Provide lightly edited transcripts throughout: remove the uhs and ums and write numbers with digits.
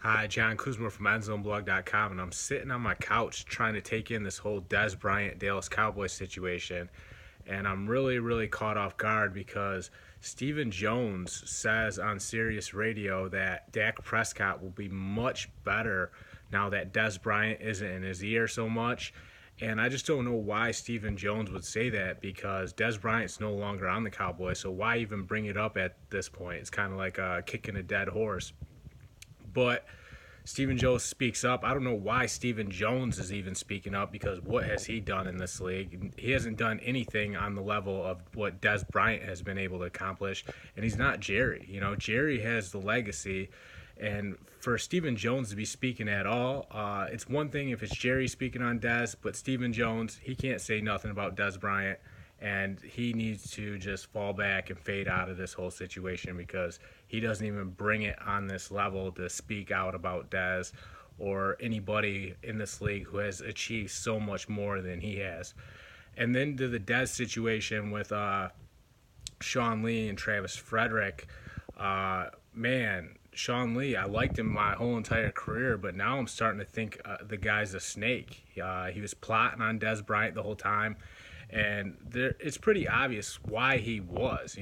Hi, Jon Kuzma from EndZoneBlog.com, and I'm sitting on my couch trying to take in this whole Dez Bryant Dallas Cowboys situation, and I'm really caught off guard because Stephen Jones says on Sirius Radio that Dak Prescott will be much better now that Dez Bryant isn't in his ear so much. And I just don't know why Stephen Jones would say that because Dez Bryant's no longer on the Cowboys, so why even bring it up at this point? It's kind of like kicking a dead horse. But Stephen Jones speaks up. I don't know why Stephen Jones is even speaking up because what has he done in this league? He hasn't done anything on the level of what Dez Bryant has been able to accomplish, and he's not Jerry. Jerry has the legacy, and for Stephen Jones to be speaking at all, it's one thing if it's Jerry speaking on Dez, but Stephen Jones, he can't say nothing about Dez Bryant, and he needs to just fall back and fade out of this whole situation because he doesn't even bring it on this level to speak out about Dez or anybody in this league who has achieved so much more than he has. And then to the Dez situation with Sean Lee and Travis Frederick, man, Sean Lee, I liked him my whole entire career, but now I'm starting to think the guy's a snake. He was plotting on Dez Bryant the whole time, and it's pretty obvious why he was.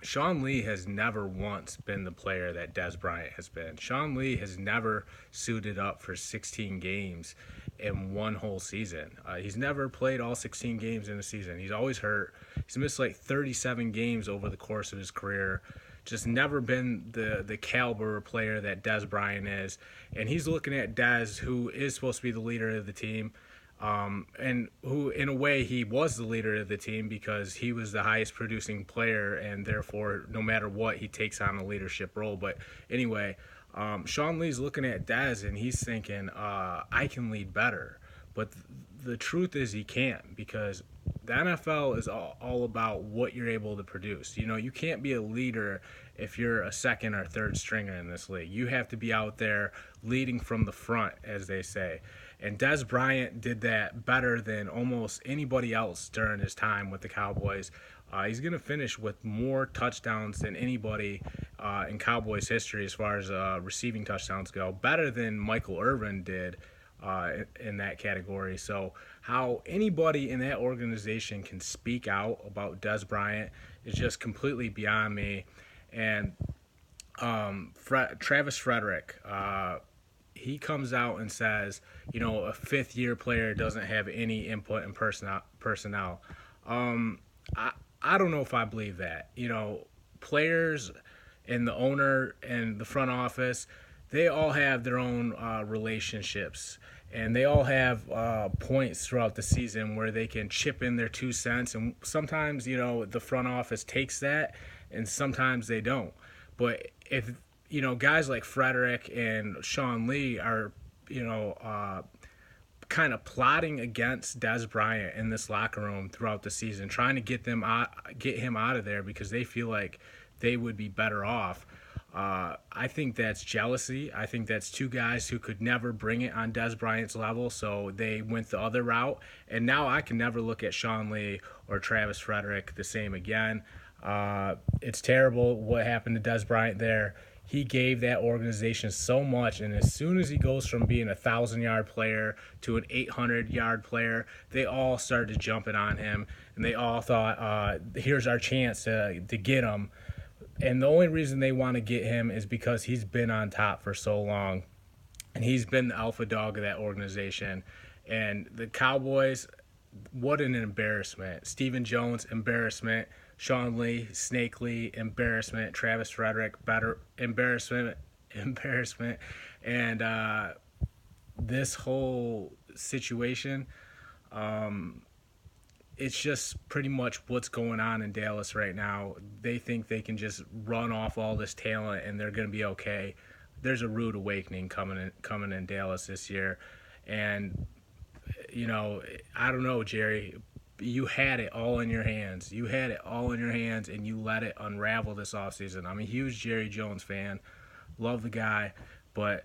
Sean Lee has never once been the player that Dez Bryant has been. Sean Lee has never suited up for 16 games in one whole season. He's never played all 16 games in a season. He's always hurt. He's missed like 37 games over the course of his career. Just never been the caliber player that Dez Bryant is. And he's looking at Dez, who is supposed to be the leader of the team, and who, in a way, he was the leader of the team because he was the highest producing player, and therefore, no matter what, he takes on a leadership role. But anyway, Sean Lee's looking at Dez, and he's thinking, I can lead better. But the truth is he can't because the NFL is all about what you're able to produce. You can't be a leader if you're a second or third stringer in this league. You have to be out there leading from the front, as they say. And Dez Bryant did that better than almost anybody else during his time with the Cowboys. He's going to finish with more touchdowns than anybody in Cowboys history as far as receiving touchdowns go, better than Michael Irvin did in that category. So how anybody in that organization can speak out about Dez Bryant is just completely beyond me. And Travis Frederick, he comes out and says, a fifth-year player doesn't have any input in personnel. I don't know if I believe that. Players and the owner and the front office, they all have their own relationships, and they all have points throughout the season where they can chip in their 2 cents. And sometimes, the front office takes that, and sometimes they don't. But if guys like Frederick and Sean Lee are, kind of plotting against Dez Bryant in this locker room throughout the season, trying to get him out of there because they feel like they would be better off. I think that's jealousy. I think that's two guys who could never bring it on Dez Bryant's level, so they went the other route. And now I can never look at Sean Lee or Travis Frederick the same again. It's terrible what happened to Dez Bryant there. He gave that organization so much, and as soon as he goes from being a 1,000-yard player to an 800-yard player, they all started jumping on him, and they all thought, here's our chance to get him. And the only reason they want to get him is because he's been on top for so long, and he's been the alpha dog of that organization. And the Cowboys, what an embarrassment. Stephen Jones, embarrassment. Sean Lee, Snake Lee, embarrassment. Travis Frederick, better embarrassment. And this whole situation, it's just pretty much what's going on in Dallas right now. They think they can just run off all this talent and they're going to be okay. There's a rude awakening coming in Dallas this year. And, I don't know, Jerry. You had it all in your hands. And you let it unravel this offseason. I'm a huge Jerry Jones fan. Love the guy. But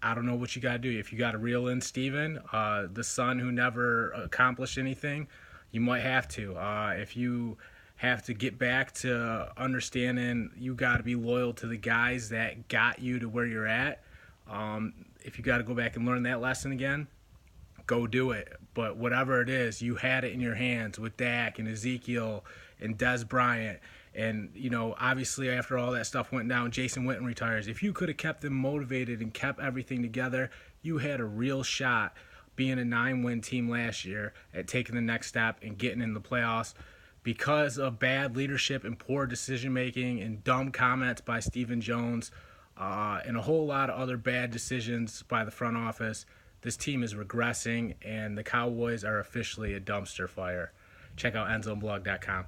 I don't know what you got to do. If you got to reel in Steven, the son who never accomplished anything, you might have to. If you have to get back to understanding you got to be loyal to the guys that got you to where you're at. If you got to go back and learn that lesson again, go do it. But whatever it is, you had it in your hands with Dak and Ezekiel and Dez Bryant. And, obviously after all that stuff went down, Jason Witten retires. If you could have kept them motivated and kept everything together, you had a real shot being a 9-win team last year at taking the next step and getting in the playoffs. Because of bad leadership and poor decision-making and dumb comments by Stephen Jones and a whole lot of other bad decisions by the front office, this team is regressing, and the Cowboys are officially a dumpster fire. Check out endzonblog.com.